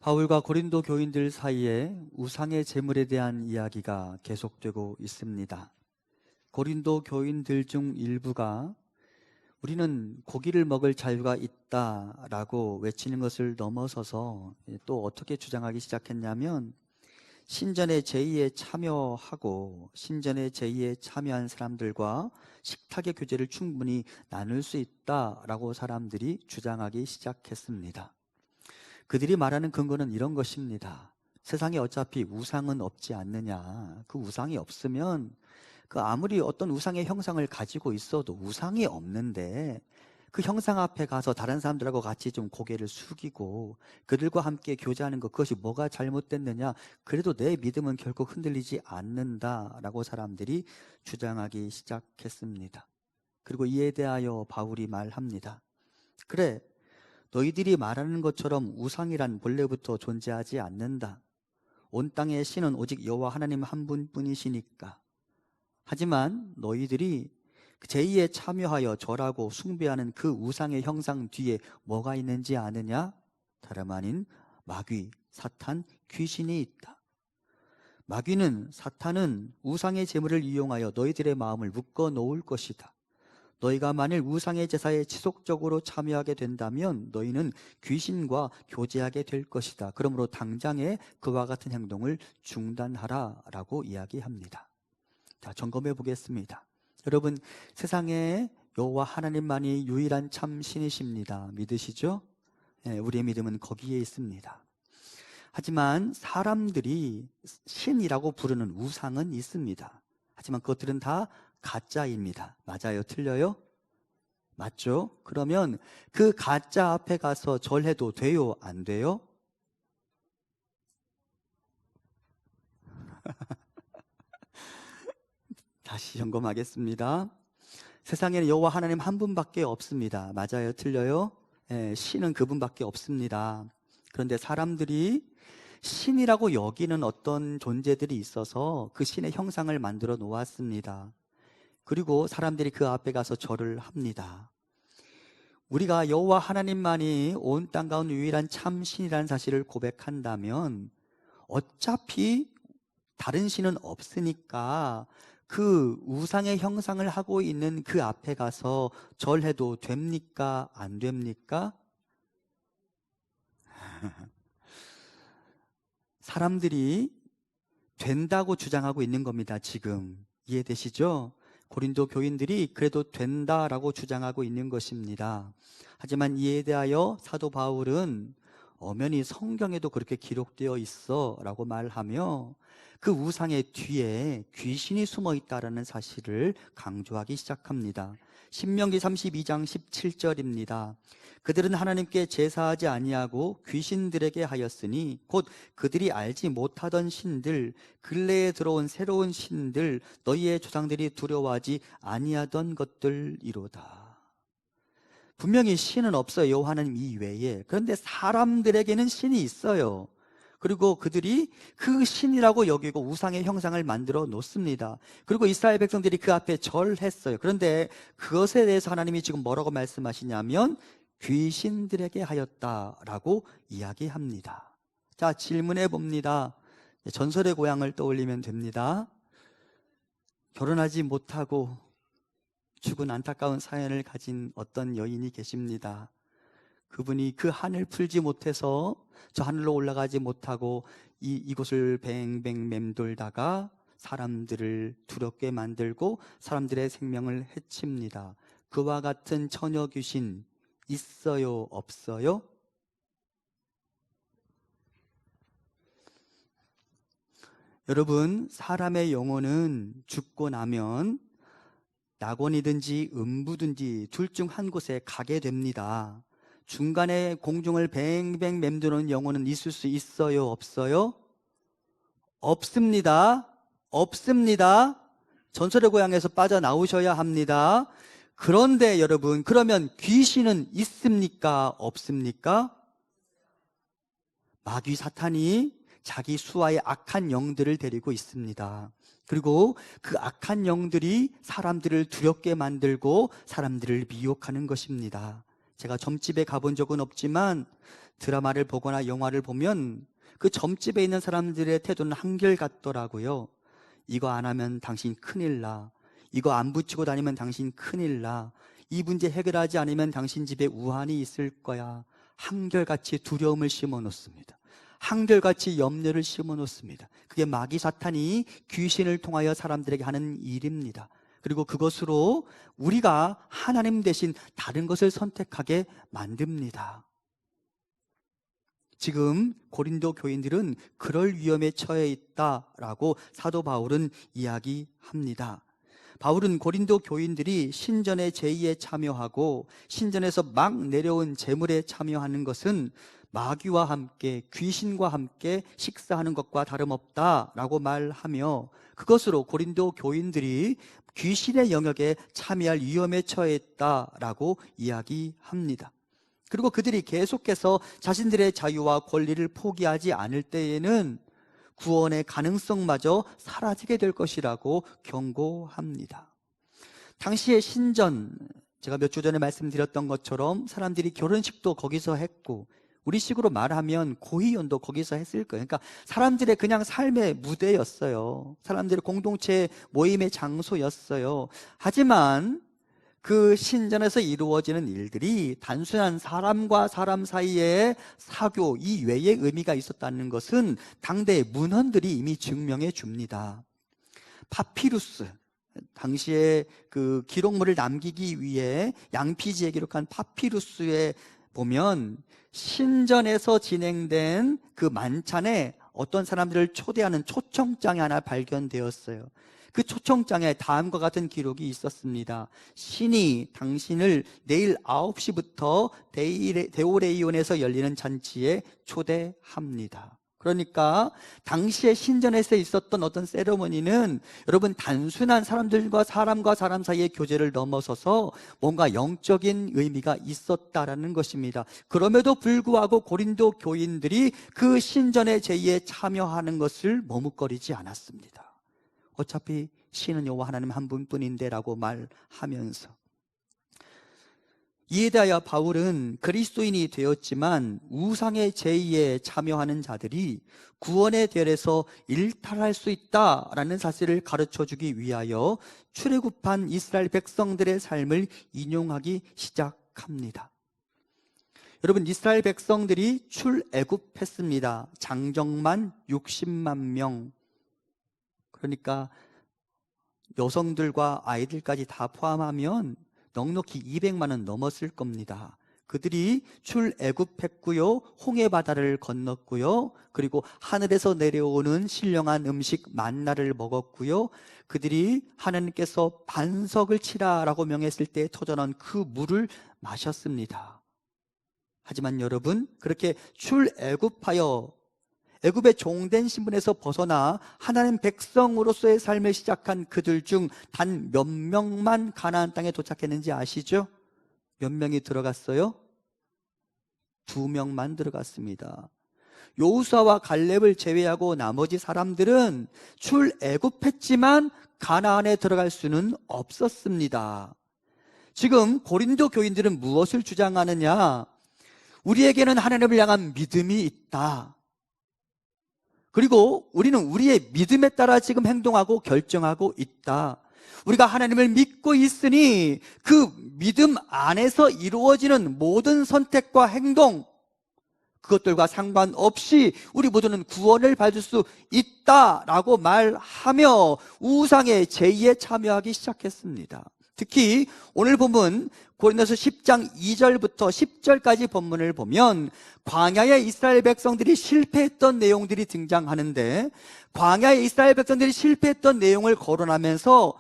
바울과 고린도 교인들 사이에 우상의 제물에 대한 이야기가 계속되고 있습니다. 고린도 교인들 중 일부가 우리는 고기를 먹을 자유가 있다라고 외치는 것을 넘어서서 또 어떻게 주장하기 시작했냐면, 신전의 제의에 참여하고 신전의 제의에 참여한 사람들과 식탁의 교제를 충분히 나눌 수 있다라고 사람들이 주장하기 시작했습니다. 그들이 말하는 근거는 이런 것입니다. 세상에 어차피 우상은 없지 않느냐. 그 우상이 없으면 그 아무리 어떤 우상의 형상을 가지고 있어도 우상이 없는데 그 형상 앞에 가서 다른 사람들하고 같이 좀 고개를 숙이고 그들과 함께 교제하는 것, 그것이 뭐가 잘못됐느냐. 그래도 내 믿음은 결코 흔들리지 않는다라고 사람들이 주장하기 시작했습니다. 그리고 이에 대하여 바울이 말합니다. 그래, 너희들이 말하는 것처럼 우상이란 본래부터 존재하지 않는다. 온 땅의 신은 오직 여호와 하나님 한 분뿐이시니까. 하지만 너희들이 제의에 참여하여 절하고 숭배하는 그 우상의 형상 뒤에 뭐가 있는지 아느냐? 다름 아닌 마귀, 사탄, 귀신이 있다. 마귀는, 사탄은 우상의 제물을 이용하여 너희들의 마음을 묶어 놓을 것이다. 너희가 만일 우상의 제사에 지속적으로 참여하게 된다면 너희는 귀신과 교제하게 될 것이다. 그러므로 당장에 그와 같은 행동을 중단하라 라고 이야기합니다. 자, 점검해 보겠습니다. 여러분, 세상에 여호와 하나님만이 유일한 참 신이십니다. 믿으시죠? 우리의 믿음은 거기에 있습니다. 하지만 사람들이 신이라고 부르는 우상은 있습니다. 하지만 그것들은 다 가짜입니다. 맞아요? 틀려요? 맞죠? 그러면 그 가짜 앞에 가서 절해도 돼요? 안 돼요? 다시 점검하겠습니다. 세상에는 여호와 하나님 한 분밖에 없습니다. 맞아요? 틀려요? 신은 그분밖에 없습니다. 그런데 사람들이 신이라고 여기는 어떤 존재들이 있어서 그 신의 형상을 만들어 놓았습니다. 그리고 사람들이 그 앞에 가서 절을 합니다. 우리가 여호와 하나님만이 온 땅 가운데 유일한 참 신이라는 사실을 고백한다면 어차피 다른 신은 없으니까 그 우상의 형상을 하고 있는 그 앞에 가서 절해도 됩니까? 안 됩니까? 사람들이 된다고 주장하고 있는 겁니다. 지금 이해되시죠? 고린도 교인들이 그래도 된다라고 주장하고 있는 것입니다. 하지만 이에 대하여 사도 바울은 엄연히 성경에도 그렇게 기록되어 있어 라고 말하며 그 우상의 뒤에 귀신이 숨어 있다라는 사실을 강조하기 시작합니다. 신명기 32장 17절입니다. 그들은 하나님께 제사하지 아니하고 귀신들에게 하였으니 곧 그들이 알지 못하던 신들, 근래에 들어온 새로운 신들, 너희의 조상들이 두려워하지 아니하던 것들이로다. 분명히 신은 없어요. 여호와 하나님 이외에. 그런데 사람들에게는 신이 있어요. 그리고 그들이 그 신이라고 여기고 우상의 형상을 만들어 놓습니다. 그리고 이스라엘 백성들이 그 앞에 절했어요. 그런데 그것에 대해서 하나님이 지금 뭐라고 말씀하시냐면 귀신들에게 하였다라고 이야기합니다. 자, 질문해 봅니다. 전설의 고향을 떠올리면 됩니다. 결혼하지 못하고 죽은 안타까운 사연을 가진 어떤 여인이 계십니다. 그분이 그 한을 풀지 못해서 저 하늘로 올라가지 못하고 이곳을 뱅뱅 맴돌다가 사람들을 두렵게 만들고 사람들의 생명을 해칩니다. 그와 같은 처녀 귀신 있어요? 없어요? 여러분, 사람의 영혼은 죽고 나면 낙원이든지 음부든지 둘 중 한 곳에 가게 됩니다. 중간에 공중을 뱅뱅 맴도는 영혼은 있을 수 있어요? 없어요? 없습니다. 없습니다. 전설의 고향에서 빠져나오셔야 합니다. 그런데 여러분, 그러면 귀신은 있습니까? 없습니까? 마귀 사탄이 자기 수하의 악한 영들을 데리고 있습니다. 그리고 그 악한 영들이 사람들을 두렵게 만들고 사람들을 미혹하는 것입니다. 제가 점집에 가본 적은 없지만 드라마를 보거나 영화를 보면 그 점집에 있는 사람들의 태도는 한결같더라고요. 이거 안 하면 당신 큰일 나. 이거 안 붙이고 다니면 당신 큰일 나. 이 문제 해결하지 않으면 당신 집에 우환이 있을 거야. 한결같이 두려움을 심어 놓습니다. 한결같이 염려를 심어 놓습니다. 그게 마귀 사탄이 귀신을 통하여 사람들에게 하는 일입니다. 그리고 그것으로 우리가 하나님 대신 다른 것을 선택하게 만듭니다. 지금 고린도 교인들은 그럴 위험에 처해 있다라고 사도 바울은 이야기합니다. 바울은 고린도 교인들이 신전의 제의에 참여하고 신전에서 막 내려온 제물에 참여하는 것은 마귀와 함께 귀신과 함께 식사하는 것과 다름없다라고 말하며 그것으로 고린도 교인들이 귀신의 영역에 참여할 위험에 처해 있다라고 이야기합니다. 그리고 그들이 계속해서 자신들의 자유와 권리를 포기하지 않을 때에는 구원의 가능성마저 사라지게 될 것이라고 경고합니다. 당시의 신전, 제가 몇 주 전에 말씀드렸던 것처럼 사람들이 결혼식도 거기서 했고 우리식으로 말하면 고이혼도 거기서 했을 거예요. 그러니까 사람들의 그냥 삶의 무대였어요. 사람들의 공동체 모임의 장소였어요. 하지만 그 신전에서 이루어지는 일들이 단순한 사람과 사람 사이의 사교 이외의 의미가 있었다는 것은 당대의 문헌들이 이미 증명해 줍니다. 파피루스, 당시에 그 기록물을 남기기 위해 양피지에 기록한 파피루스에 보면 신전에서 진행된 그 만찬에 어떤 사람들을 초대하는 초청장이 하나 발견되었어요. 그 초청장에 다음과 같은 기록이 있었습니다. 신이 당신을 내일 9시부터 데오레이온에서 열리는 잔치에 초대합니다. 그러니까 당시에 신전에서 있었던 어떤 세레머니는 여러분 단순한 사람들과 사람 사이의 교제를 넘어서서 뭔가 영적인 의미가 있었다라는 것입니다. 그럼에도 불구하고 고린도 교인들이 그 신전의 제의에 참여하는 것을 머뭇거리지 않았습니다. 어차피 신은 여호와 하나님 한 분뿐인데 라고 말하면서 이에 대하여 바울은 그리스도인이 되었지만 우상의 제의에 참여하는 자들이 구원의 대열에서 일탈할 수 있다라는 사실을 가르쳐주기 위하여 출애굽한 이스라엘 백성들의 삶을 인용하기 시작합니다. 여러분, 이스라엘 백성들이 출애굽했습니다. 장정만 60만 명, 그러니까 여성들과 아이들까지 다 포함하면 넉넉히 200만은 넘었을 겁니다. 그들이 출애굽했고요, 홍해 바다를 건넜고요, 그리고 하늘에서 내려오는 신령한 음식 만나를 먹었고요, 그들이 하나님께서 반석을 치라라고 명했을 때 터져나온 그 물을 마셨습니다. 하지만 여러분, 그렇게 출애굽하여 애굽의 종된 신분에서 벗어나 하나님 백성으로서의 삶을 시작한 그들 중 단 몇 명만 가나안 땅에 도착했는지 아시죠? 몇 명이 들어갔어요? 2명만 들어갔습니다. 여호수아와 갈렙을 제외하고 나머지 사람들은 출애굽했지만 가나안에 들어갈 수는 없었습니다. 지금 고린도 교인들은 무엇을 주장하느냐? 우리에게는 하나님을 향한 믿음이 있다. 그리고 우리는 우리의 믿음에 따라 지금 행동하고 결정하고 있다. 우리가 하나님을 믿고 있으니 그 믿음 안에서 이루어지는 모든 선택과 행동, 그것들과 상관없이 우리 모두는 구원을 받을 수 있다라고 말하며 우상의 제의에 참여하기 시작했습니다. 특히 오늘 본문 고린도서 10장 2절부터 10절까지 본문을 보면 광야에 이스라엘 백성들이 실패했던 내용들이 등장하는데, 광야에 이스라엘 백성들이 실패했던 내용을 거론하면서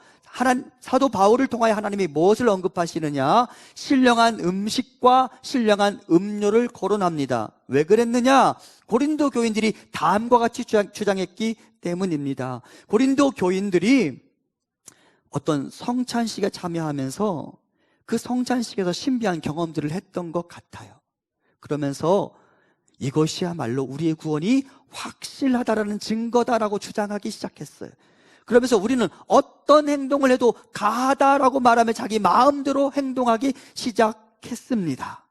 사도 바울을 통하여 하나님이 무엇을 언급하시느냐? 신령한 음식과 신령한 음료를 거론합니다. 왜 그랬느냐? 고린도 교인들이 다음과 같이 주장했기 때문입니다. 고린도 교인들이 어떤 성찬식에 참여하면서 그 성찬식에서 신비한 경험들을 했던 것 같아요. 그러면서 이것이야말로 우리의 구원이 확실하다라는 증거다라고 주장하기 시작했어요. 그러면서 우리는 어떤 행동을 해도 가하다라고 말하며 자기 마음대로 행동하기 시작했습니다.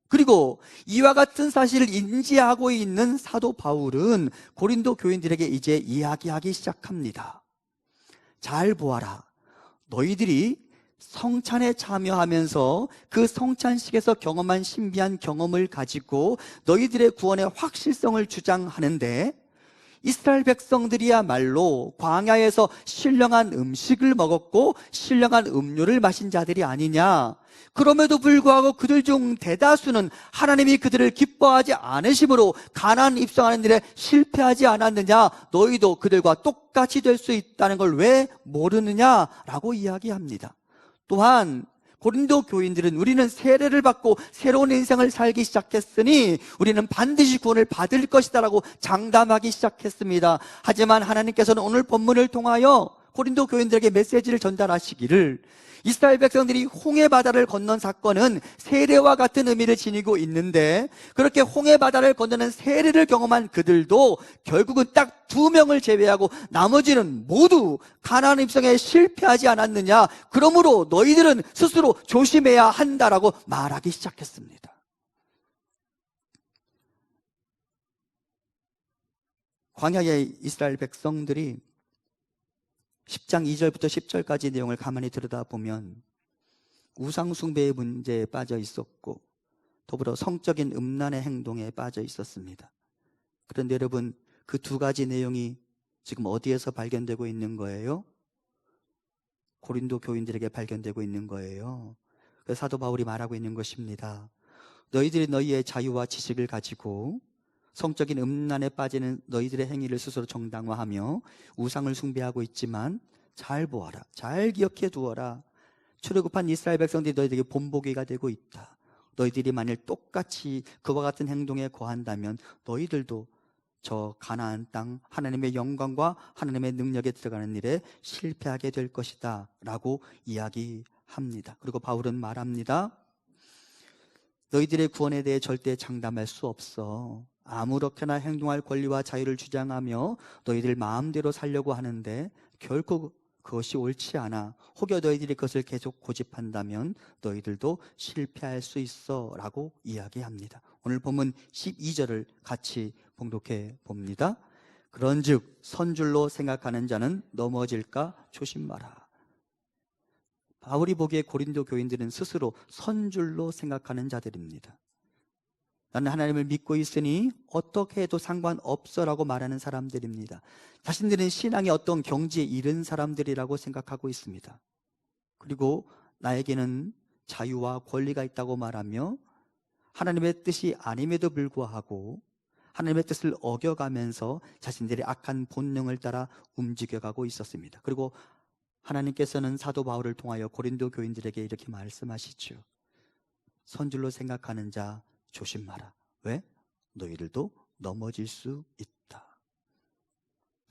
그리고 이와 같은 사실을 인지하고 있는 사도 바울은 고린도 교인들에게 이제 이야기하기 시작합니다. 잘 보아라. 너희들이 성찬에 참여하면서 그 성찬식에서 경험한 신비한 경험을 가지고 너희들의 구원의 확실성을 주장하는데, 이스라엘 백성들이야말로 광야에서 신령한 음식을 먹었고 신령한 음료를 마신 자들이 아니냐. 그럼에도 불구하고 그들 중 대다수는 하나님이 그들을 기뻐하지 않으심으로 가나안 입성하는 일에 실패하지 않았느냐. 너희도 그들과 똑같이 될 수 있다는 걸 왜 모르느냐라고 이야기합니다. 또한 고린도 교인들은 우리는 세례를 받고 새로운 인생을 살기 시작했으니 우리는 반드시 구원을 받을 것이다 라고 장담하기 시작했습니다. 하지만 하나님께서는 오늘 본문을 통하여 고린도 교인들에게 메시지를 전달하시기를, 이스라엘 백성들이 홍해바다를 건넌 사건은 세례와 같은 의미를 지니고 있는데, 그렇게 홍해바다를 건너는 세례를 경험한 그들도 결국은 딱 2명을 제외하고 나머지는 모두 가나안 입성에 실패하지 않았느냐. 그러므로 너희들은 스스로 조심해야 한다라고 말하기 시작했습니다. 광야의 이스라엘 백성들이 10장 2절부터 10절까지 내용을 가만히 들여다보면 우상숭배의 문제에 빠져 있었고 더불어 성적인 음란의 행동에 빠져 있었습니다. 그런데 여러분, 그 2가지 내용이 지금 어디에서 발견되고 있는 거예요? 고린도 교인들에게 발견되고 있는 거예요. 그래서 사도 바울이 말하고 있는 것입니다. 너희들이 너희의 자유와 지식을 가지고 성적인 음란에 빠지는 너희들의 행위를 스스로 정당화하며 우상을 숭배하고 있지만, 잘 보아라, 잘 기억해 두어라. 출애굽한 이스라엘 백성들이 너희들에게 본보기가 되고 있다. 너희들이 만일 똑같이 그와 같은 행동에 거한다면 너희들도 저 가나안 땅 하나님의 영광과 하나님의 능력에 들어가는 일에 실패하게 될 것이다 라고 이야기합니다. 그리고 바울은 말합니다. 너희들의 구원에 대해 절대 장담할 수 없어. 아무렇게나 행동할 권리와 자유를 주장하며 너희들 마음대로 살려고 하는데 결코 그것이 옳지 않아. 혹여 너희들이 그것을 계속 고집한다면 너희들도 실패할 수 있어 라고 이야기합니다. 오늘 본문 12절을 같이 봉독해 봅니다. 그런즉 선줄로 생각하는 자는 넘어질까 조심하라. 바울이 보기에 고린도 교인들은 스스로 선줄로 생각하는 자들입니다. 나는 하나님을 믿고 있으니 어떻게 해도 상관없어 라고 말하는 사람들입니다. 자신들은 신앙의 어떤 경지에 이른 사람들이라고 생각하고 있습니다. 그리고 나에게는 자유와 권리가 있다고 말하며 하나님의 뜻이 아님에도 불구하고 하나님의 뜻을 어겨가면서 자신들의 악한 본능을 따라 움직여가고 있었습니다. 그리고 하나님께서는 사도 바울을 통하여 고린도 교인들에게 이렇게 말씀하시죠. 선줄로 생각하는 자 조심하라. 왜? 너희들도 넘어질 수 있다.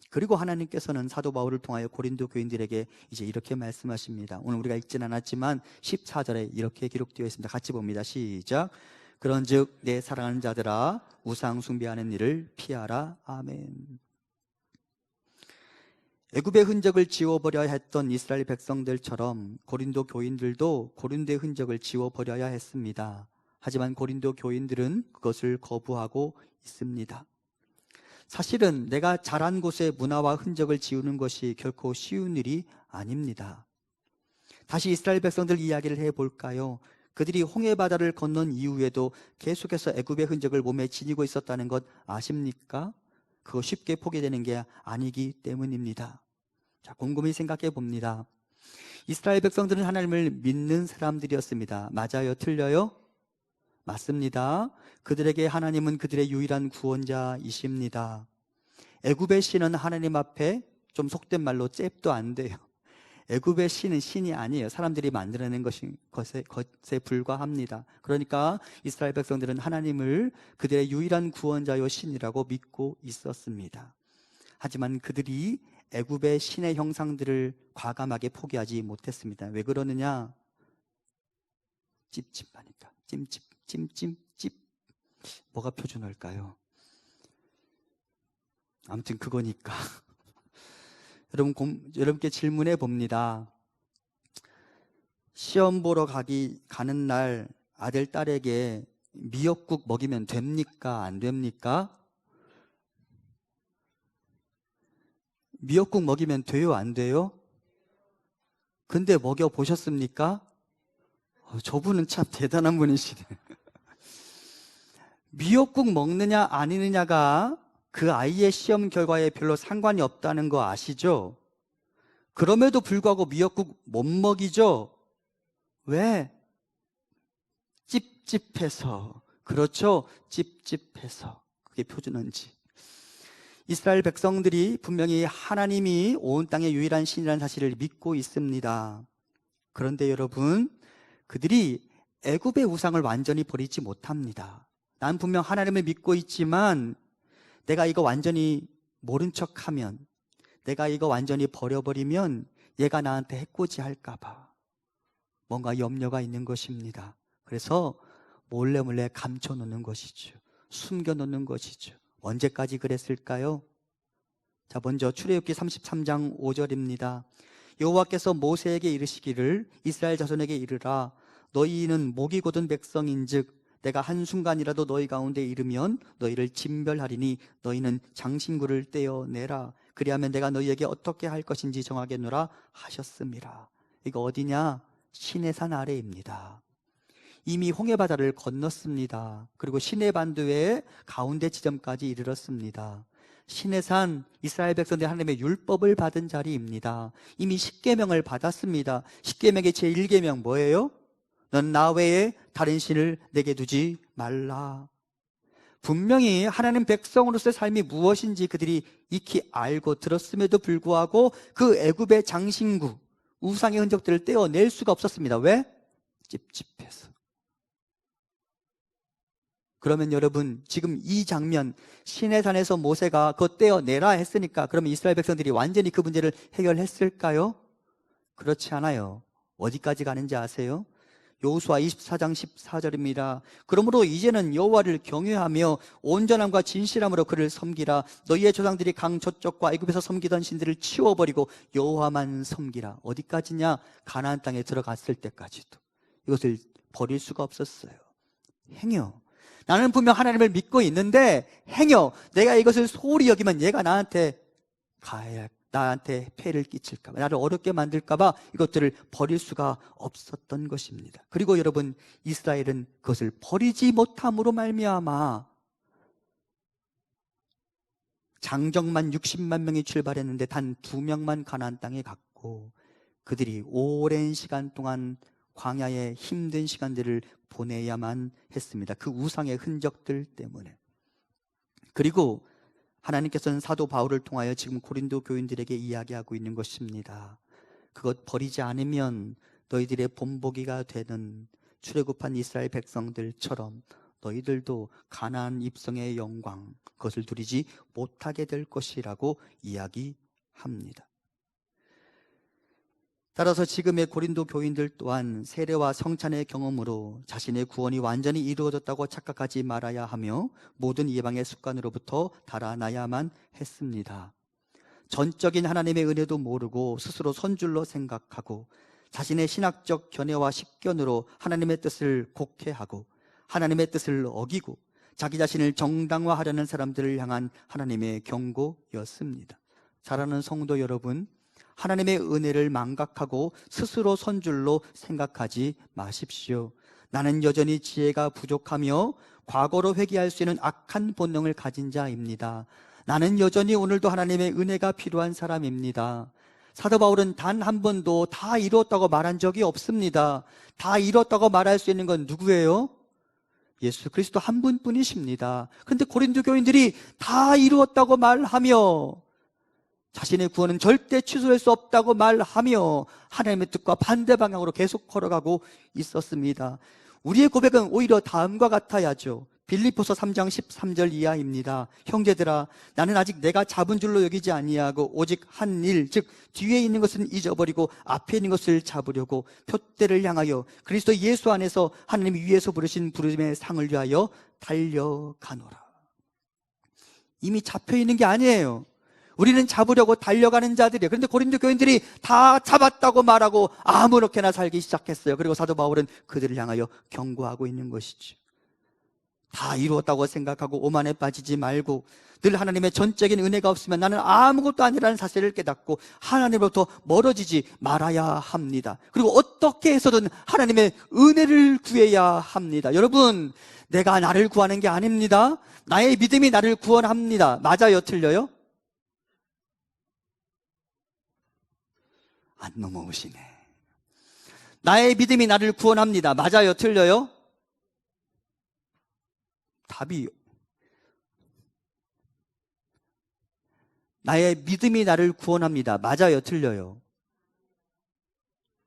그리고 하나님께서는 사도 바울을 통하여 고린도 교인들에게 이제 이렇게 말씀하십니다. 오늘 우리가 읽진 않았지만 14절에 이렇게 기록되어 있습니다. 같이 봅니다. 시작. 그런즉 내 사랑하는 자들아 우상 숭배하는 일을 피하라. 아멘. 애굽의 흔적을 지워버려야 했던 이스라엘 백성들처럼 고린도 교인들도 고린도의 흔적을 지워버려야 했습니다. 하지만 고린도 교인들은 그것을 거부하고 있습니다. 사실은 내가 자란 곳의 문화와 흔적을 지우는 것이 결코 쉬운 일이 아닙니다. 다시 이스라엘 백성들 이야기를 해볼까요? 그들이 홍해바다를 건넌 이후에도 계속해서 애굽의 흔적을 몸에 지니고 있었다는 것 아십니까? 그거 쉽게 포기되는 게 아니기 때문입니다. 자, 곰곰이 생각해 봅니다. 이스라엘 백성들은 하나님을 믿는 사람들이었습니다. 맞아요? 틀려요? 맞습니다. 그들에게 하나님은 그들의 유일한 구원자이십니다. 애굽의 신은 하나님 앞에 좀 속된 말로 잽도 안 돼요. 애굽의 신은 신이 아니에요. 사람들이 만들어낸 것에 불과합니다. 그러니까 이스라엘 백성들은 하나님을 그들의 유일한 구원자요 신이라고 믿고 있었습니다. 하지만 그들이 애굽의 신의 형상들을 과감하게 포기하지 못했습니다. 왜 그러느냐? 찝찝하니까. 찜찜찜. 뭐가 표준어일까요? 아무튼 그거니까. 여러분께 질문해 봅니다. 시험 보러 가는 날 아들, 딸에게 미역국 먹이면 됩니까? 안 됩니까? 미역국 먹이면 돼요? 안 돼요? 근데 먹여보셨습니까? 저분은 참 대단한 분이시네. 미역국 먹느냐 아니느냐가 그 아이의 시험 결과에 별로 상관이 없다는 거 아시죠? 그럼에도 불구하고 미역국 못 먹이죠? 왜? 찝찝해서. 그렇죠? 찝찝해서. 그게 표준어인지. 이스라엘 백성들이 분명히 하나님이 온 땅의 유일한 신이라는 사실을 믿고 있습니다. 그런데 여러분, 그들이 애굽의 우상을 완전히 버리지 못합니다. 난 분명 하나님을 믿고 있지만 내가 이거 완전히 모른 척하면, 내가 이거 완전히 버려버리면 얘가 나한테 해코지 할까봐 뭔가 염려가 있는 것입니다. 그래서 몰래 감춰놓는 것이죠. 숨겨놓는 것이죠. 언제까지 그랬을까요? 자, 먼저 출애굽기 33장 5절입니다. 여호와께서 모세에게 이르시기를 이스라엘 자손에게 이르라. 너희는 목이 곧은 백성인즉 내가 한순간이라도 너희 가운데 이르면 너희를 진멸하리니 너희는 장신구를 떼어내라. 그리하면 내가 너희에게 어떻게 할 것인지 정하겠노라 하셨습니다. 이거 어디냐? 시내산 아래입니다. 이미 홍해바다를 건넜습니다. 그리고 시내반도의 가운데 지점까지 이르렀습니다. 시내산, 이스라엘 백성들이 하나님의 율법을 받은 자리입니다. 이미 십계명을 받았습니다. 십계명의 제1계명 뭐예요? 넌 나 외에 다른 신을 내게 두지 말라. 분명히 하나님 백성으로서의 삶이 무엇인지 그들이 익히 알고 들었음에도 불구하고 그 애굽의 장신구, 우상의 흔적들을 떼어낼 수가 없었습니다. 왜? 찝찝해서. 그러면 여러분, 지금 이 장면, 시내산에서 모세가 그거 떼어내라 했으니까 그러면 이스라엘 백성들이 완전히 그 문제를 해결했을까요? 그렇지 않아요. 어디까지 가는지 아세요? 여호수아 24장 14절입니다. 그러므로 이제는 여호와를 경외하며 온전함과 진실함으로 그를 섬기라. 너희의 조상들이 강 저쪽과 애굽에서 섬기던 신들을 치워버리고 여호와만 섬기라. 어디까지냐? 가나안 땅에 들어갔을 때까지도 이것을 버릴 수가 없었어요. 행여, 나는 분명 하나님을 믿고 있는데 행여 내가 이것을 소홀히 여기면 얘가 나한테 폐를 끼칠까 봐, 나를 어렵게 만들까 봐 이것들을 버릴 수가 없었던 것입니다. 그리고 여러분, 이스라엘은 그것을 버리지 못함으로 말미암아 장정만 60만 명이 출발했는데 단 2명만 가나안 땅에 갔고 그들이 오랜 시간 동안 광야의 힘든 시간들을 보내야만 했습니다. 그 우상의 흔적들 때문에. 그리고 하나님께서는 사도 바울을 통하여 지금 고린도 교인들에게 이야기하고 있는 것입니다. 그것 버리지 않으면 너희들의 본보기가 되는 출애굽한 이스라엘 백성들처럼 너희들도 가나안 입성의 영광, 그것을 누리지 못하게 될 것이라고 이야기합니다. 따라서 지금의 고린도 교인들 또한 세례와 성찬의 경험으로 자신의 구원이 완전히 이루어졌다고 착각하지 말아야 하며 모든 이방의 습관으로부터 달아나야만 했습니다. 전적인 하나님의 은혜도 모르고 스스로 선줄로 생각하고 자신의 신학적 견해와 식견으로 하나님의 뜻을 곡해하고 하나님의 뜻을 어기고 자기 자신을 정당화하려는 사람들을 향한 하나님의 경고였습니다. 사랑하는 성도 여러분, 하나님의 은혜를 망각하고 스스로 선줄로 생각하지 마십시오. 나는 여전히 지혜가 부족하며 과거로 회귀할 수 있는 악한 본능을 가진 자입니다. 나는 여전히 오늘도 하나님의 은혜가 필요한 사람입니다. 사도 바울은 단 한 번도 다 이루었다고 말한 적이 없습니다. 다 이뤘다고 말할 수 있는 건 누구예요? 예수 그리스도 한 분뿐이십니다. 그런데 고린도 교인들이 다 이루었다고 말하며 자신의 구원은 절대 취소할 수 없다고 말하며 하나님의 뜻과 반대 방향으로 계속 걸어가고 있었습니다. 우리의 고백은 오히려 다음과 같아야죠. 빌립보서 3장 13절 이하입니다. 형제들아, 나는 아직 내가 잡은 줄로 여기지 아니하고 오직 한 일, 즉 뒤에 있는 것은 잊어버리고 앞에 있는 것을 잡으려고 표대를 향하여 그리스도 예수 안에서 하나님 위에서 부르신 부름의 상을 위하여 달려가노라. 이미 잡혀있는 게 아니에요. 우리는 잡으려고 달려가는 자들이에요. 그런데 고린도 교인들이 다 잡았다고 말하고 아무렇게나 살기 시작했어요. 그리고 사도 바울은 그들을 향하여 경고하고 있는 것이죠. 다 이루었다고 생각하고 오만에 빠지지 말고 늘 하나님의 전적인 은혜가 없으면 나는 아무것도 아니라는 사실을 깨닫고 하나님으로부터 멀어지지 말아야 합니다. 그리고 어떻게 해서든 하나님의 은혜를 구해야 합니다. 여러분, 내가 나를 구하는 게 아닙니다. 나의 믿음이 나를 구원합니다. 맞아요? 틀려요? 안 넘어오시네. 나의 믿음이 나를 구원합니다. 맞아요? 틀려요? 답이 나의 믿음이 나를 구원합니다. 맞아요? 틀려요?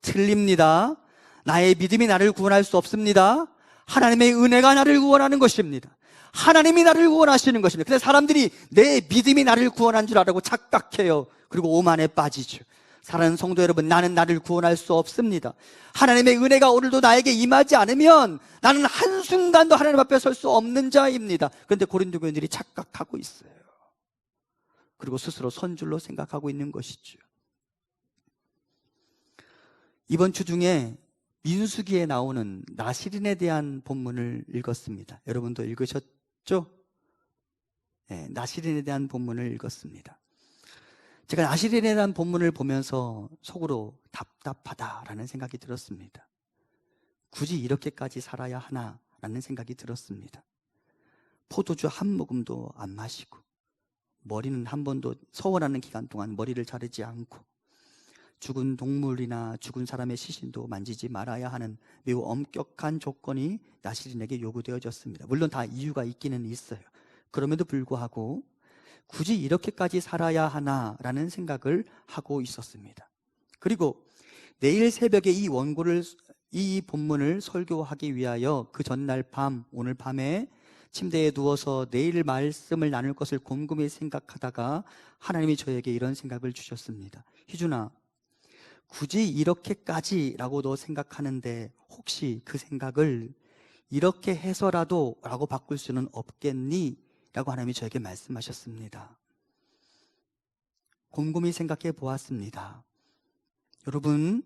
틀립니다. 나의 믿음이 나를 구원할 수 없습니다. 하나님의 은혜가 나를 구원하는 것입니다. 하나님이 나를 구원하시는 것입니다. 근데 사람들이 내 믿음이 나를 구원한 줄 알고 착각해요. 그리고 오만에 빠지죠. 사랑하는 성도 여러분, 나는 나를 구원할 수 없습니다. 하나님의 은혜가 오늘도 나에게 임하지 않으면 나는 한순간도 하나님 앞에 설 수 없는 자입니다. 그런데 고린도 교인들이 착각하고 있어요. 그리고 스스로 선줄로 생각하고 있는 것이죠. 이번 주 중에 민수기에 나오는 나시린에 대한 본문을 읽었습니다. 여러분도 읽으셨죠? 네, 나시린에 대한 본문을 읽었습니다. 제가 나시린에 대한 본문을 보면서 속으로 답답하다라는 생각이 들었습니다. 굳이 이렇게까지 살아야 하나라는 생각이 들었습니다. 포도주 한 모금도 안 마시고 머리는 한 번도 서원하는 기간 동안 머리를 자르지 않고 죽은 동물이나 죽은 사람의 시신도 만지지 말아야 하는 매우 엄격한 조건이 나시린에게 요구되어졌습니다. 물론 다 이유가 있기는 있어요. 그럼에도 불구하고 굳이 이렇게까지 살아야 하나라는 생각을 하고 있었습니다. 그리고 내일 새벽에 이 본문을 설교하기 위하여 그 전날 밤, 오늘 밤에 침대에 누워서 내일 말씀을 나눌 것을 곰곰이 생각하다가 하나님이 저에게 이런 생각을 주셨습니다. 희준아, 굳이 이렇게까지라고 너 생각하는데 혹시 그 생각을 이렇게 해서라도 라고 바꿀 수는 없겠니? 라고 하나님이 저에게 말씀하셨습니다. 곰곰이 생각해 보았습니다. 여러분,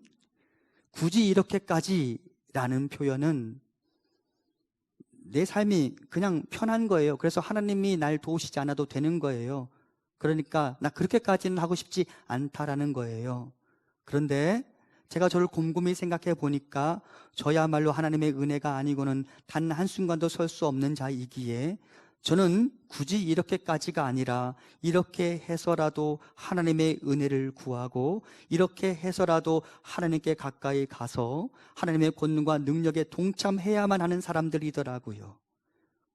굳이 이렇게까지라는 표현은 내 삶이 그냥 편한 거예요. 그래서 하나님이 날 도우시지 않아도 되는 거예요. 그러니까 나 그렇게까지는 하고 싶지 않다라는 거예요. 그런데 제가 저를 곰곰이 생각해 보니까 저야말로 하나님의 은혜가 아니고는 단 한순간도 설 수 없는 자이기에 저는 굳이 이렇게까지가 아니라 이렇게 해서라도 하나님의 은혜를 구하고 이렇게 해서라도 하나님께 가까이 가서 하나님의 권능과 능력에 동참해야만 하는 사람들이더라고요.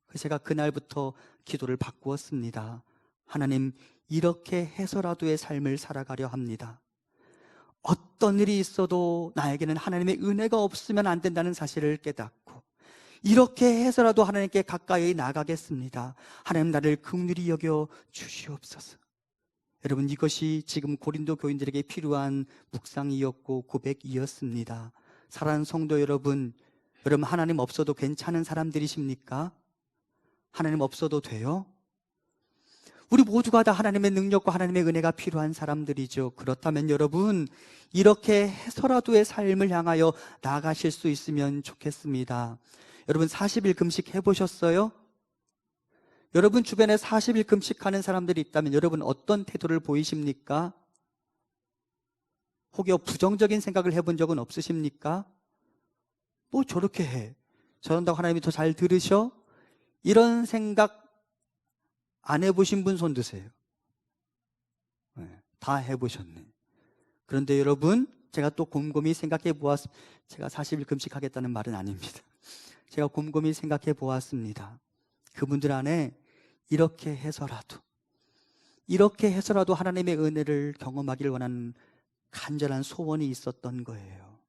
그래서 제가 그날부터 기도를 바꾸었습니다. 하나님, 이렇게 해서라도의 삶을 살아가려 합니다. 어떤 일이 있어도 나에게는 하나님의 은혜가 없으면 안 된다는 사실을 깨닫고 이렇게 해서라도 하나님께 가까이 나가겠습니다. 하나님, 나를 긍휼히 여겨 주시옵소서. 여러분, 이것이 지금 고린도 교인들에게 필요한 묵상이었고 고백이었습니다. 사랑하는 성도 여러분, 여러분 하나님 없어도 괜찮은 사람들이십니까? 하나님 없어도 돼요? 우리 모두가 다 하나님의 능력과 하나님의 은혜가 필요한 사람들이죠. 그렇다면 여러분, 이렇게 해서라도의 삶을 향하여 나아가실 수 있으면 좋겠습니다. 여러분 40일 금식 해보셨어요? 여러분 주변에 40일 금식하는 사람들이 있다면 여러분 어떤 태도를 보이십니까? 혹여 부정적인 생각을 해본 적은 없으십니까? 뭐 저렇게 해, 저런다고 하나님이 더 잘 들으셔? 이런 생각 안 해보신 분 손 드세요. 네, 다 해보셨네. 그런데 여러분, 제가 또 곰곰이 생각해 보았습니다. 제가 40일 금식하겠다는 말은 아닙니다. 제가 곰곰이 생각해 보았습니다. 그분들 안에 이렇게 해서라도 하나님의 은혜를 경험하기를 원하는 간절한 소원이 있었던 거예요.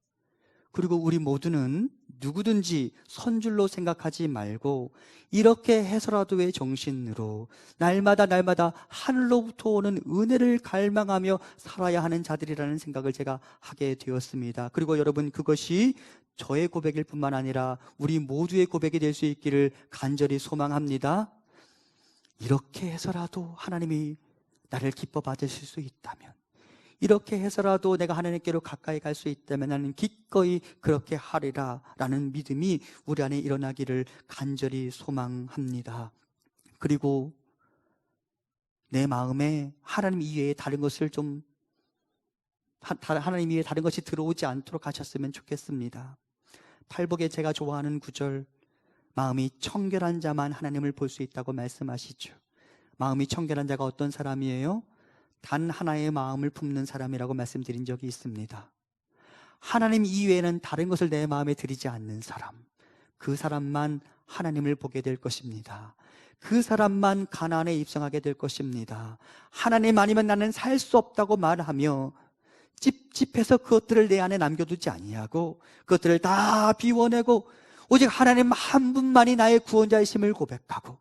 그리고 우리 모두는 누구든지 선줄로 생각하지 말고 이렇게 해서라도의 정신으로 날마다 하늘로부터 오는 은혜를 갈망하며 살아야 하는 자들이라는 생각을 제가 하게 되었습니다. 그리고 여러분, 그것이 저의 고백일 뿐만 아니라 우리 모두의 고백이 될 수 있기를 간절히 소망합니다. 이렇게 해서라도 하나님이 나를 기뻐 받으실 수 있다면, 이렇게 해서라도 내가 하나님께로 가까이 갈 수 있다면 나는 기꺼이 그렇게 하리라 라는 믿음이 우리 안에 일어나기를 간절히 소망합니다. 그리고 내 마음에 하나님 이외에 다른 것을 하나님 이외에 다른 것이 들어오지 않도록 하셨으면 좋겠습니다. 팔복에 제가 좋아하는 구절, 마음이 청결한 자만 하나님을 볼 수 있다고 말씀하시죠. 마음이 청결한 자가 어떤 사람이에요? 단 하나의 마음을 품는 사람이라고 말씀드린 적이 있습니다. 하나님 이외에는 다른 것을 내 마음에 들이지 않는 사람, 그 사람만 하나님을 보게 될 것입니다. 그 사람만 가나안에 입성하게 될 것입니다. 하나님 아니면 나는 살 수 없다고 말하며 찝찝해서 그것들을 내 안에 남겨두지 아니하고 그것들을 다 비워내고 오직 하나님 한 분만이 나의 구원자이심을 고백하고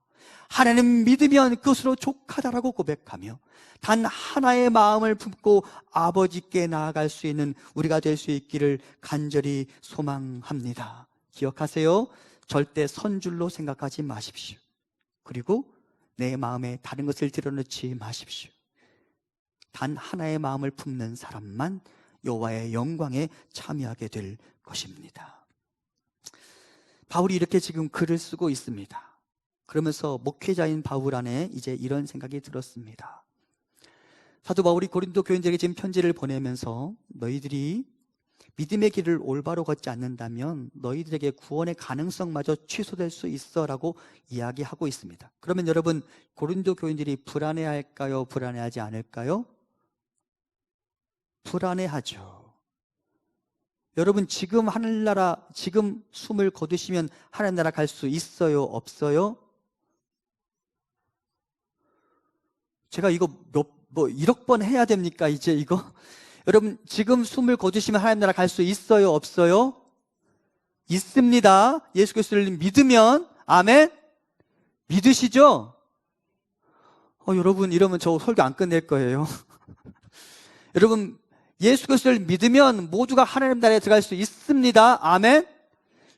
하나님 믿으면 그것으로 족하다라고 고백하며 단 하나의 마음을 품고 아버지께 나아갈 수 있는 우리가 될 수 있기를 간절히 소망합니다. 기억하세요. 절대 선줄로 생각하지 마십시오. 그리고 내 마음에 다른 것을 들여놓지 마십시오. 단 하나의 마음을 품는 사람만 여호와의 영광에 참여하게 될 것입니다. 바울이 이렇게 지금 글을 쓰고 있습니다. 그러면서 목회자인 바울 안에 이제 이런 생각이 들었습니다. 사도 바울이 고린도 교인들에게 지금 편지를 보내면서 너희들이 믿음의 길을 올바로 걷지 않는다면 너희들에게 구원의 가능성마저 취소될 수 있어 라고 이야기하고 있습니다. 그러면 여러분, 고린도 교인들이 불안해할까요? 불안해하지 않을까요? 불안해하죠. 여러분, 지금 하늘나라, 지금 숨을 거두시면 하늘나라 갈 수 있어요? 없어요? 제가 이거 1억 번 해야 됩니까? 이제 이거? 여러분, 지금 숨을 거두시면 하나님 나라 갈 수 있어요? 없어요? 있습니다. 예수 그리스도를 믿으면. 아멘? 믿으시죠? 여러분, 이러면 저 설교 안 끝낼 거예요. 여러분, 예수 그리스도를 믿으면 모두가 하나님 나라에 들어갈 수 있습니다. 아멘?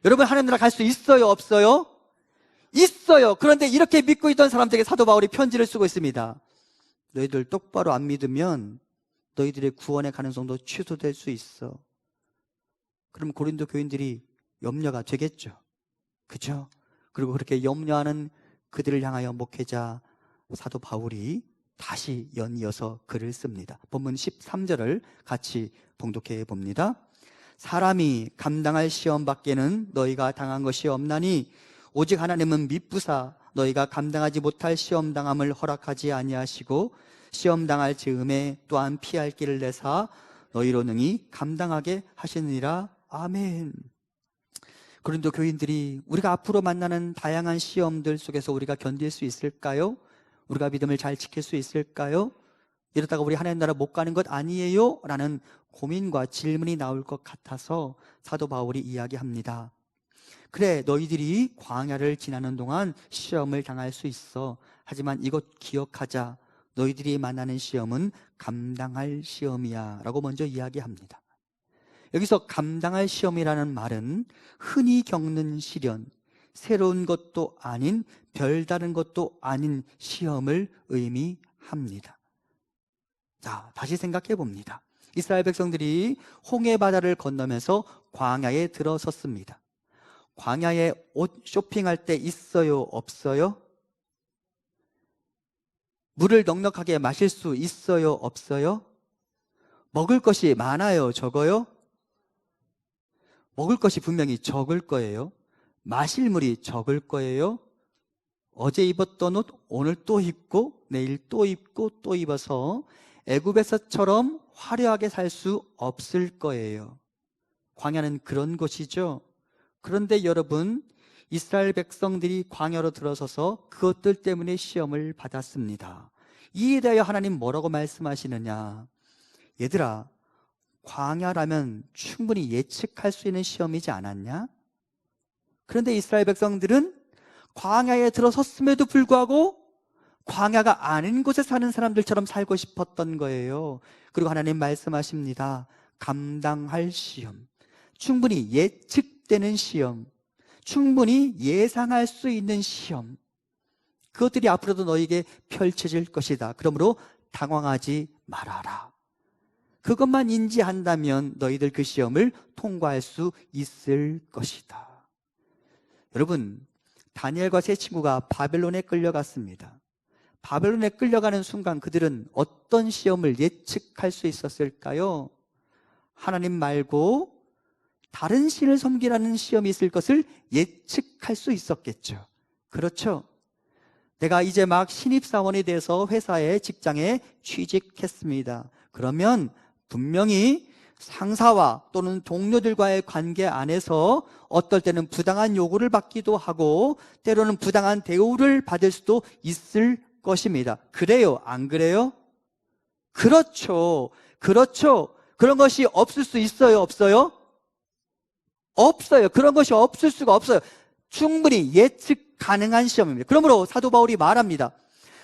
여러분, 하나님 나라 갈 수 있어요? 없어요? 있어요. 그런데 이렇게 믿고 있던 사람들에게 사도 바울이 편지를 쓰고 있습니다. 너희들 똑바로 안 믿으면 너희들의 구원의 가능성도 취소될 수 있어. 그럼 고린도 교인들이 염려가 되겠죠. 그죠? 그리고 그렇게 염려하는 그들을 향하여 목회자 사도 바울이 다시 연이어서 글을 씁니다. 본문 13절을 같이 봉독해 봅니다. 사람이 감당할 시험 밖에는 너희가 당한 것이 없나니 오직 하나님은 미쁘사 너희가 감당하지 못할 시험 당함을 허락하지 아니하시고 시험 당할 즈음에 또한 피할 길을 내사 너희로 능히 감당하게 하시느니라. 아멘. 고린도 교인들이 우리가 앞으로 만나는 다양한 시험들 속에서 우리가 견딜 수 있을까요? 우리가 믿음을 잘 지킬 수 있을까요? 이러다가 우리 하나님 나라 못 가는 것 아니에요? 라는 고민과 질문이 나올 것 같아서 사도 바울이 이야기합니다. 그래, 너희들이 광야를 지나는 동안 시험을 당할 수 있어. 하지만 이것 기억하자. 너희들이 만나는 시험은 감당할 시험이야 라고 먼저 이야기합니다. 여기서 감당할 시험이라는 말은 흔히 겪는 시련, 새로운 것도 아닌 별다른 것도 아닌 시험을 의미합니다. 자, 다시 생각해 봅니다. 이스라엘 백성들이 홍해 바다를 건너면서 광야에 들어섰습니다. 광야에 옷 쇼핑할 때 있어요? 없어요? 물을 넉넉하게 마실 수 있어요? 없어요? 먹을 것이 많아요? 적어요? 먹을 것이 분명히 적을 거예요. 마실 물이 적을 거예요. 어제 입었던 옷 오늘 또 입고 내일 또 입고 또 입어서 애굽에서처럼 화려하게 살 수 없을 거예요. 광야는 그런 곳이죠. 그런데 여러분, 이스라엘 백성들이 광야로 들어서서 그것들 때문에 시험을 받았습니다. 이에 대하여 하나님 뭐라고 말씀하시느냐? 얘들아, 광야라면 충분히 예측할 수 있는 시험이지 않았냐? 그런데 이스라엘 백성들은 광야에 들어섰음에도 불구하고 광야가 아닌 곳에 사는 사람들처럼 살고 싶었던 거예요. 그리고 하나님 말씀하십니다. 감당할 시험, 충분히 예측되는 시험, 충분히 예상할 수 있는 시험, 그것들이 앞으로도 너에게 펼쳐질 것이다. 그러므로 당황하지 말아라. 그것만 인지한다면 너희들 그 시험을 통과할 수 있을 것이다. 여러분, 다니엘과 세 친구가 바벨론에 끌려갔습니다. 바벨론에 끌려가는 순간 그들은 어떤 시험을 예측할 수 있었을까요? 하나님 말고 다른 신을 섬기라는 시험이 있을 것을 예측할 수 있었겠죠. 그렇죠? 내가 이제 막 신입사원이 돼서 회사에 직장에 취직했습니다. 그러면 분명히 상사와 또는 동료들과의 관계 안에서 어떨 때는 부당한 요구를 받기도 하고 때로는 부당한 대우를 받을 수도 있을 것입니다. 그래요? 안 그래요? 그렇죠. 그렇죠. 그런 것이 없을 수 있어요? 없어요? 없어요. 그런 것이 없을 수가 없어요. 충분히 예측 가능한 시험입니다. 그러므로 사도 바울이 말합니다.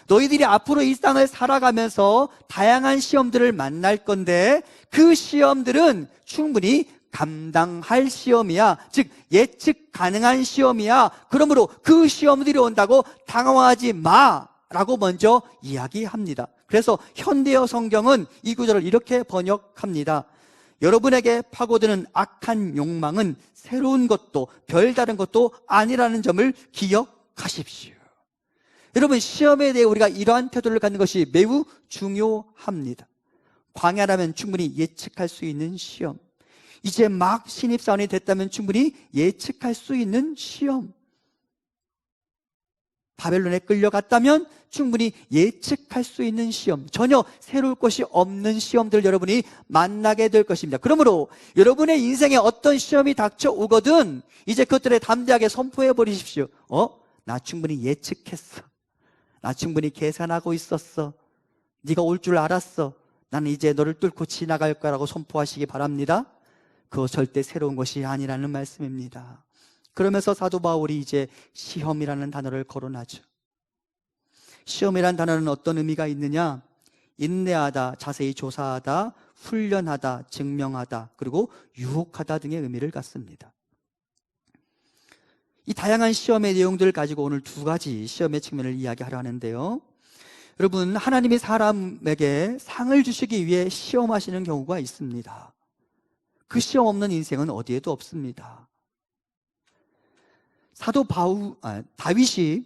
너희들이 앞으로 이 땅을 살아가면서 다양한 시험들을 만날 건데 그 시험들은 충분히 감당할 시험이야. 즉 예측 가능한 시험이야. 그러므로 그 시험들이 온다고 당황하지 마라고 먼저 이야기합니다. 그래서 현대어 성경은 이 구절을 이렇게 번역합니다. 여러분에게 파고드는 악한 욕망은 새로운 것도 별다른 것도 아니라는 점을 기억하십시오. 여러분, 시험에 대해 우리가 이러한 태도를 갖는 것이 매우 중요합니다. 광야라면 충분히 예측할 수 있는 시험, 이제 막 신입사원이 됐다면 충분히 예측할 수 있는 시험, 바벨론에 끌려갔다면 충분히 예측할 수 있는 시험, 전혀 새로울 것이 없는 시험들 여러분이 만나게 될 것입니다. 그러므로 여러분의 인생에 어떤 시험이 닥쳐오거든 이제 그것들에 담대하게 선포해 버리십시오. 나 충분히 예측했어. 나 충분히 계산하고 있었어. 네가 올 줄 알았어. 나는 이제 너를 뚫고 지나갈 거라고 선포하시기 바랍니다. 그거 절대 새로운 것이 아니라는 말씀입니다. 그러면서 사도 바울이 이제 시험이라는 단어를 거론하죠. 시험이라는 단어는 어떤 의미가 있느냐? 인내하다, 자세히 조사하다, 훈련하다, 증명하다, 그리고 유혹하다 등의 의미를 갖습니다. 이 다양한 시험의 내용들을 가지고 오늘 두 가지 시험의 측면을 이야기하려 하는데요. 여러분, 하나님이 사람에게 상을 주시기 위해 시험하시는 경우가 있습니다. 그 시험 없는 인생은 어디에도 없습니다. 다윗이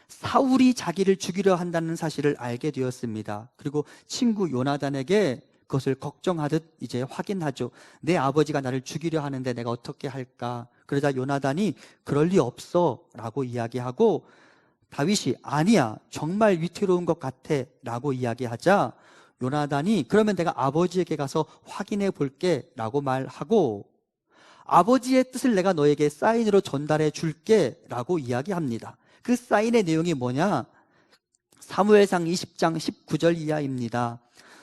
사울이 자기를 죽이려 한다는 사실을 알게 되었습니다. 그리고 친구 요나단에게 그것을 걱정하듯 이제 확인하죠. 내 아버지가 나를 죽이려 하는데 내가 어떻게 할까? 그러자 요나단이 그럴 리 없어 라고 이야기하고, 다윗이 아니야, 정말 위태로운 것 같아 라고 이야기하자 요나단이 그러면 내가 아버지에게 가서 확인해 볼게 라고 말하고, 아버지의 뜻을 내가 너에게 사인으로 전달해 줄게 라고 이야기합니다. 그 사인의 내용이 뭐냐? 사무엘상 20장 19절 이하입니다.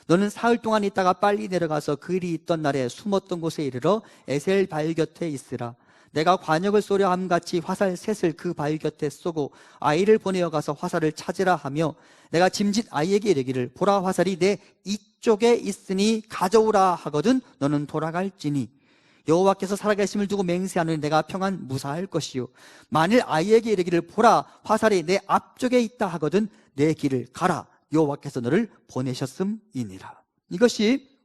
너는 사흘 동안 있다가 빨리 내려가서 그일이 있던 날에 숨었던 곳에 이르러 에셀 바위 곁에 있으라. 내가 관역을 쏘려 함같이 화살 셋을 그 바위 곁에 쏘고 아이를 보내어 가서 화살을 찾으라 하며, 내가 짐짓 아이에게 이르기를 보라, 화살이 내 이쪽에 있으니 가져오라 하거든 너는 돌아갈지니 여호와께서 살아계심을 두고 맹세하노니 내가 평안 무사할 것이요, 만일 아이에게 이르기를 보라, 화살이 내 앞쪽에 있다 하거든 내 길을 가라, 여호와께서 너를 보내셨음이니라. 이것이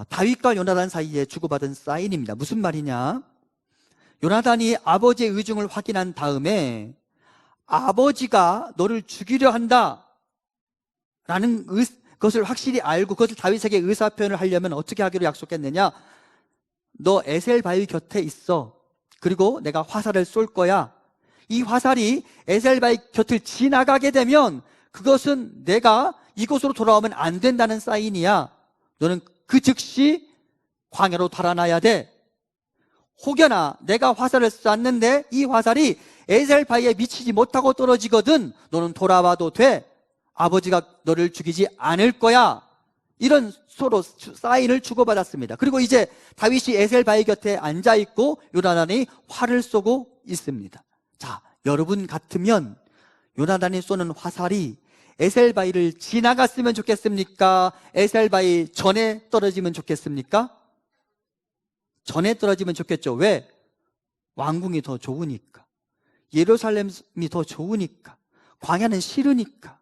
다윗과 요나단 사이에 주고받은 사인입니다. 무슨 말이냐? 요나단이 아버지의 의중을 확인한 다음에 아버지가 너를 죽이려 한다 라는 것을 확실히 알고 그것을 다윗에게 의사표현을 하려면 어떻게 하기로 약속했느냐? 너 에셀 바위 곁에 있어. 그리고 내가 화살을 쏠 거야. 이 화살이 에셀 바위 곁을 지나가게 되면 그것은 내가 이곳으로 돌아오면 안 된다는 사인이야. 너는 그 즉시 광야로 달아나야 돼. 혹여나 내가 화살을 쐈는데 이 화살이 에셀 바위에 미치지 못하고 떨어지거든 너는 돌아와도 돼. 아버지가 너를 죽이지 않을 거야. 이런 서로 사인을 주고받았습니다. 그리고 이제 다윗이 에셀 바위 곁에 앉아있고 요나단이 활을 쏘고 있습니다. 자, 여러분 같으면 요나단이 쏘는 화살이 에셀 바위를 지나갔으면 좋겠습니까? 에셀 바위 전에 떨어지면 좋겠습니까? 전에 떨어지면 좋겠죠. 왜? 왕궁이 더 좋으니까, 예루살렘이 더 좋으니까, 광야는 싫으니까.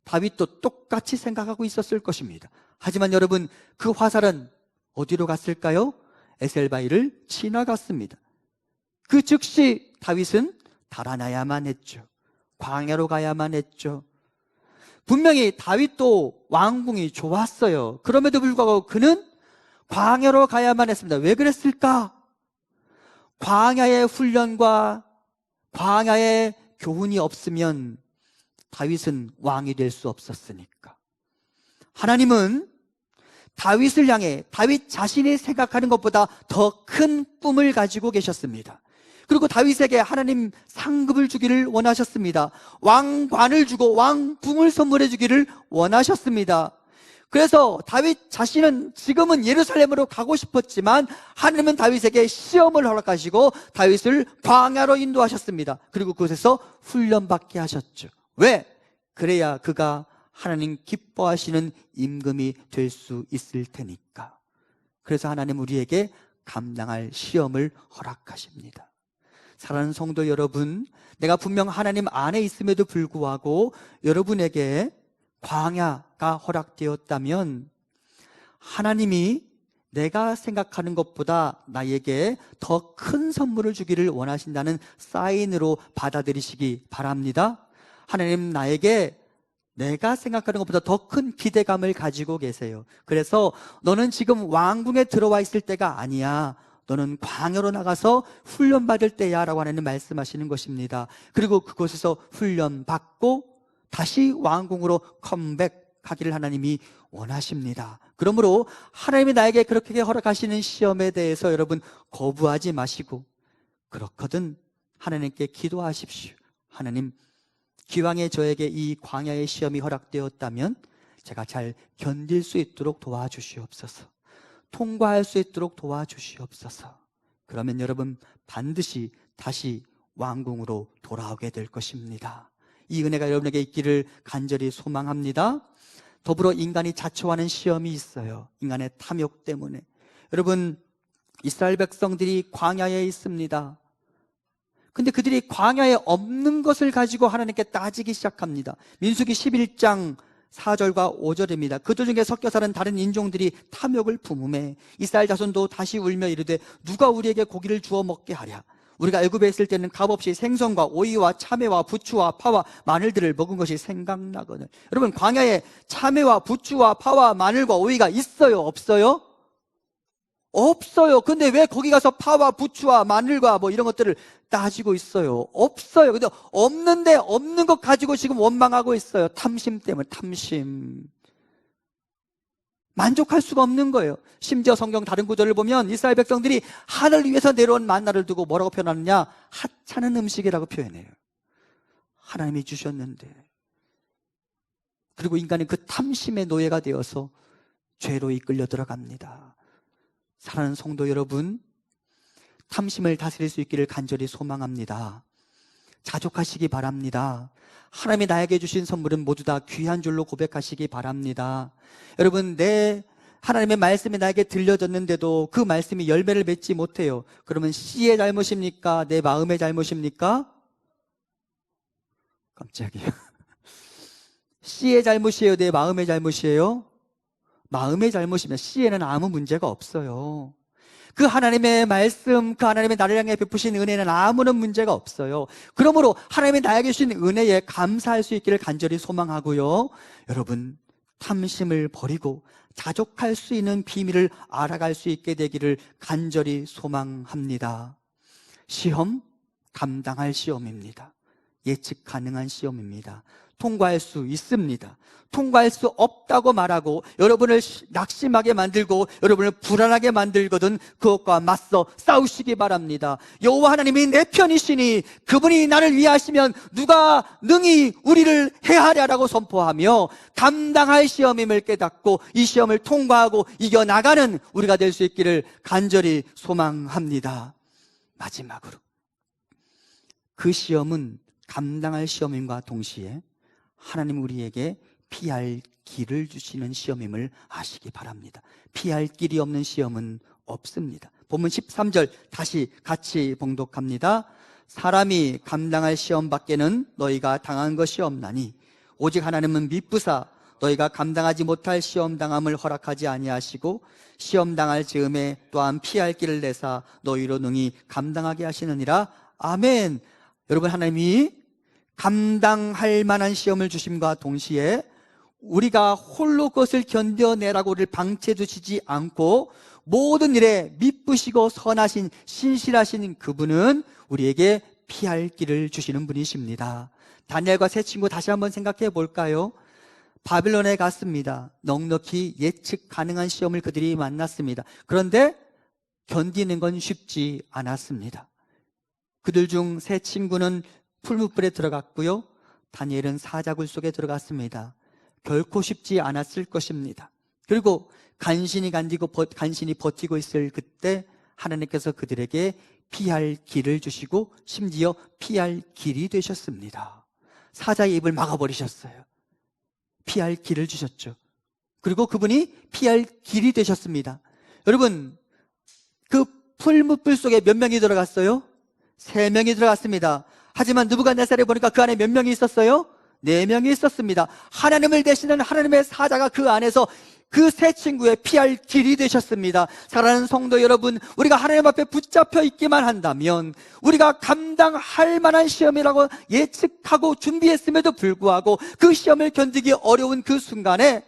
다윗도 똑같이 생각하고 있었을 것입니다. 하지만 여러분, 그 화살은 어디로 갔을까요? 에셀바이를 지나갔습니다. 그 즉시 다윗은 달아나야만 했죠. 광야로 가야만 했죠. 분명히 다윗도 왕궁이 좋았어요. 그럼에도 불구하고 그는 광야로 가야만 했습니다. 왜 그랬을까? 광야의 훈련과 광야의 교훈이 없으면 다윗은 왕이 될 수 없었으니까. 하나님은 다윗을 향해 다윗 자신이 생각하는 것보다 더 큰 꿈을 가지고 계셨습니다. 그리고 다윗에게 하나님 상급을 주기를 원하셨습니다. 왕관을 주고 왕궁을 선물해 주기를 원하셨습니다. 그래서 다윗 자신은 지금은 예루살렘으로 가고 싶었지만 하나님은 다윗에게 시험을 허락하시고 다윗을 광야로 인도하셨습니다. 그리고 그곳에서 훈련받게 하셨죠. 왜? 그래야 그가 하나님 기뻐하시는 임금이 될 수 있을 테니까. 그래서 하나님 우리에게 감당할 시험을 허락하십니다. 사랑하는 성도 여러분, 내가 분명 하나님 안에 있음에도 불구하고 여러분에게 광야가 허락되었다면 하나님이 내가 생각하는 것보다 나에게 더 큰 선물을 주기를 원하신다는 사인으로 받아들이시기 바랍니다. 하나님 나에게 내가 생각하는 것보다 더 큰 기대감을 가지고 계세요. 그래서 너는 지금 왕궁에 들어와 있을 때가 아니야. 너는 광야로 나가서 훈련받을 때야 라고 하나님 말씀하시는 것입니다. 그리고 그곳에서 훈련받고 다시 왕궁으로 컴백하기를 하나님이 원하십니다. 그러므로 하나님이 나에게 그렇게 허락하시는 시험에 대해서 여러분 거부하지 마시고, 그렇거든 하나님께 기도하십시오. 하나님, 기왕에 저에게 이 광야의 시험이 허락되었다면 제가 잘 견딜 수 있도록 도와주시옵소서. 통과할 수 있도록 도와주시옵소서. 그러면 여러분 반드시 다시 왕궁으로 돌아오게 될 것입니다. 이 은혜가 여러분에게 있기를 간절히 소망합니다. 더불어 인간이 자초하는 시험이 있어요. 인간의 탐욕 때문에. 여러분, 이스라엘 백성들이 광야에 있습니다. 근데 그들이 광야에 없는 것을 가지고 하나님께 따지기 시작합니다. 민수기 11장 4절과 5절입니다. 그들 중에 섞여 사는 다른 인종들이 탐욕을 품음에 이스라엘 자손도 다시 울며 이르되 누가 우리에게 고기를 주어 먹게 하랴. 우리가 애굽에 있을 때는 값없이 생선과 오이와 참외와 부추와 파와 마늘들을 먹은 것이 생각나거든. 여러분, 광야에 참외와 부추와 파와 마늘과 오이가 있어요? 없어요? 없어요. 근데 왜 거기 가서 파와 부추와 마늘과 뭐 이런 것들을 따지고 있어요? 없어요. 근데 없는데 없는 것 가지고 지금 원망하고 있어요. 탐심 때문에. 탐심. 만족할 수가 없는 거예요. 심지어 성경 다른 구절을 보면 이스라엘 백성들이 하늘 위에서 내려온 만나를 두고 뭐라고 표현하느냐? 하찮은 음식이라고 표현해요. 하나님이 주셨는데. 그리고 인간은 그 탐심의 노예가 되어서 죄로 이끌려 들어갑니다. 사랑하는 성도 여러분, 탐심을 다스릴 수 있기를 간절히 소망합니다. 자족하시기 바랍니다. 하나님이 나에게 주신 선물은 모두 다 귀한 줄로 고백하시기 바랍니다. 여러분, 하나님의 말씀이 나에게 들려졌는데도 그 말씀이 열매를 맺지 못해요. 그러면 씨의 잘못입니까? 내 마음의 잘못입니까? 깜짝이야. 씨의 잘못이에요? 내 마음의 잘못이에요? 마음의 잘못이면 씨에는 아무 문제가 없어요. 그 하나님의 말씀, 그 하나님의 나를 향해 베푸신 은혜는 아무런 문제가 없어요. 그러므로 하나님이 나에게 주신 은혜에 감사할 수 있기를 간절히 소망하고요. 여러분, 탐심을 버리고 자족할 수 있는 비밀을 알아갈 수 있게 되기를 간절히 소망합니다. 시험, 감당할 시험입니다. 예측 가능한 시험입니다. 통과할 수 있습니다. 통과할 수 없다고 말하고 여러분을 낙심하게 만들고 여러분을 불안하게 만들거든 그것과 맞서 싸우시기 바랍니다. 여호와 하나님이 내 편이시니 그분이 나를 위하시면 누가 능히 우리를 해하랴라고 선포하며 감당할 시험임을 깨닫고 이 시험을 통과하고 이겨나가는 우리가 될 수 있기를 간절히 소망합니다. 마지막으로, 그 시험은 감당할 시험임과 동시에 하나님 우리에게 피할 길을 주시는 시험임을 아시기 바랍니다. 피할 길이 없는 시험은 없습니다. 본문 13절 다시 같이 봉독합니다. 사람이 감당할 시험 밖에는 너희가 당한 것이 없나니 오직 하나님은 미쁘사 너희가 감당하지 못할 시험당함을 허락하지 아니하시고 시험당할 즈음에 또한 피할 길을 내사 너희로 능히 감당하게 하시느니라. 아멘. 여러분, 하나님이 감당할 만한 시험을 주심과 동시에 우리가 홀로 그것을 견뎌내라고 우리를 방치해 두시지 않고 모든 일에 미쁘시고 선하신 신실하신 그분은 우리에게 피할 길을 주시는 분이십니다. 다니엘과 세 친구 다시 한번 생각해 볼까요? 바빌론에 갔습니다. 넉넉히 예측 가능한 시험을 그들이 만났습니다. 그런데 견디는 건 쉽지 않았습니다. 그들 중 세 친구는 풀무불에 들어갔고요, 다니엘은 사자굴 속에 들어갔습니다. 결코 쉽지 않았을 것입니다. 그리고 간신히 버티고 있을 그때 하나님께서 그들에게 피할 길을 주시고 심지어 피할 길이 되셨습니다. 사자의 입을 막아버리셨어요. 피할 길을 주셨죠. 그리고 그분이 피할 길이 되셨습니다. 여러분, 그 풀무불 속에 몇 명이 들어갔어요? 3명이 들어갔습니다. 하지만 느부갓네살에 보니까 그 안에 몇 명이 있었어요? 4명이 있었습니다. 하나님을 대신하는 하나님의 사자가 그 안에서 그 세 친구의 피할 길이 되셨습니다. 사랑하는 성도 여러분, 우리가 하나님 앞에 붙잡혀 있기만 한다면 우리가 감당할 만한 시험이라고 예측하고 준비했음에도 불구하고 그 시험을 견디기 어려운 그 순간에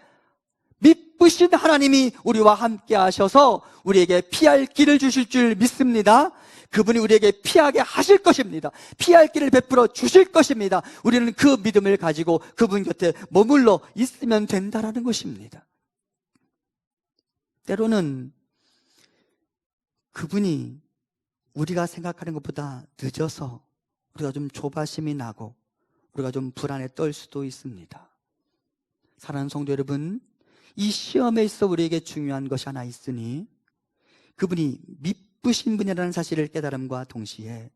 미쁘신 하나님이 우리와 함께 하셔서 우리에게 피할 길을 주실 줄 믿습니다. 그분이 우리에게 피하게 하실 것입니다. 피할 길을 베풀어 주실 것입니다. 우리는 그 믿음을 가지고 그분 곁에 머물러 있으면 된다라는 것입니다. 때로는 그분이 우리가 생각하는 것보다 늦어서 우리가 좀 조바심이 나고 우리가 좀 불안에 떨 수도 있습니다. 사랑하는 성도 여러분, 이 시험에 있어 우리에게 중요한 것이 하나 있으니 그분이 미쁘신 분이라는 사실을 깨달음과 동시에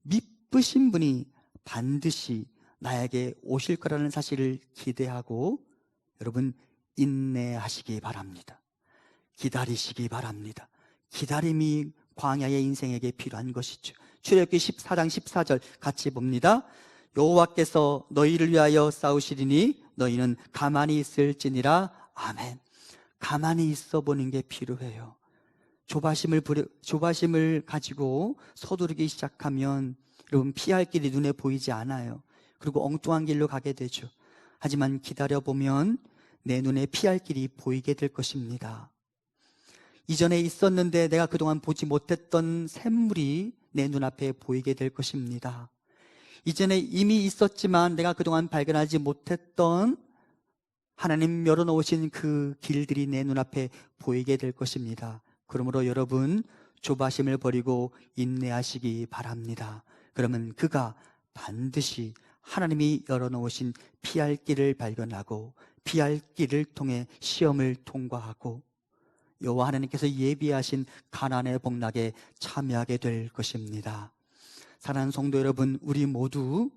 미쁘신 분이 반드시 나에게 오실 거라는 사실을 기대하고 여러분 인내하시기 바랍니다. 기다리시기 바랍니다. 기다림이 광야의 인생에게 필요한 것이죠. 출애굽기 14장 14절 같이 봅니다. 여호와께서 너희를 위하여 싸우시리니 너희는 가만히 있을지니라. 아멘. 가만히 있어 보는 게 필요해요. 조바심을 가지고 서두르기 시작하면 여러분 피할 길이 눈에 보이지 않아요. 그리고 엉뚱한 길로 가게 되죠. 하지만 기다려보면 내 눈에 피할 길이 보이게 될 것입니다. 이전에 있었는데 내가 그동안 보지 못했던 샘물이 내 눈앞에 보이게 될 것입니다. 이전에 이미 있었지만 내가 그동안 발견하지 못했던 하나님 열어놓으신 그 길들이 내 눈앞에 보이게 될 것입니다. 그러므로 여러분 조바심을 버리고 인내하시기 바랍니다. 그러면 그가 반드시 하나님이 열어놓으신 피할 길을 발견하고 피할 길을 통해 시험을 통과하고 여호와 하나님께서 예비하신 가나안의 복락에 참여하게 될 것입니다. 사랑하는 성도 여러분, 우리 모두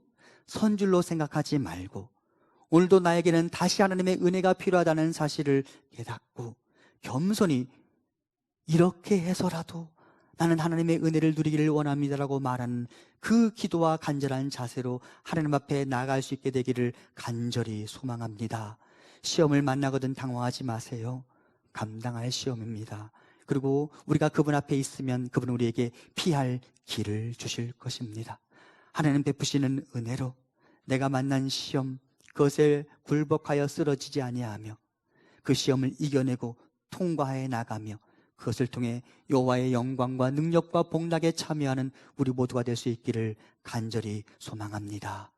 선줄로 생각하지 말고 오늘도 나에게는 다시 하나님의 은혜가 필요하다는 사실을 깨닫고 겸손히 이렇게 해서라도 나는 하나님의 은혜를 누리기를 원합니다라고 말하는 그 기도와 간절한 자세로 하나님 앞에 나아갈 수 있게 되기를 간절히 소망합니다. 시험을 만나거든 당황하지 마세요. 감당할 시험입니다. 그리고 우리가 그분 앞에 있으면 그분은 우리에게 피할 길을 주실 것입니다. 하나님 베푸시는 은혜로 내가 만난 시험 그것에 굴복하여 쓰러지지 아니하며 그 시험을 이겨내고 통과해 나가며 그것을 통해 여호와의 영광과 능력과 복락에 참여하는 우리 모두가 될 수 있기를 간절히 소망합니다.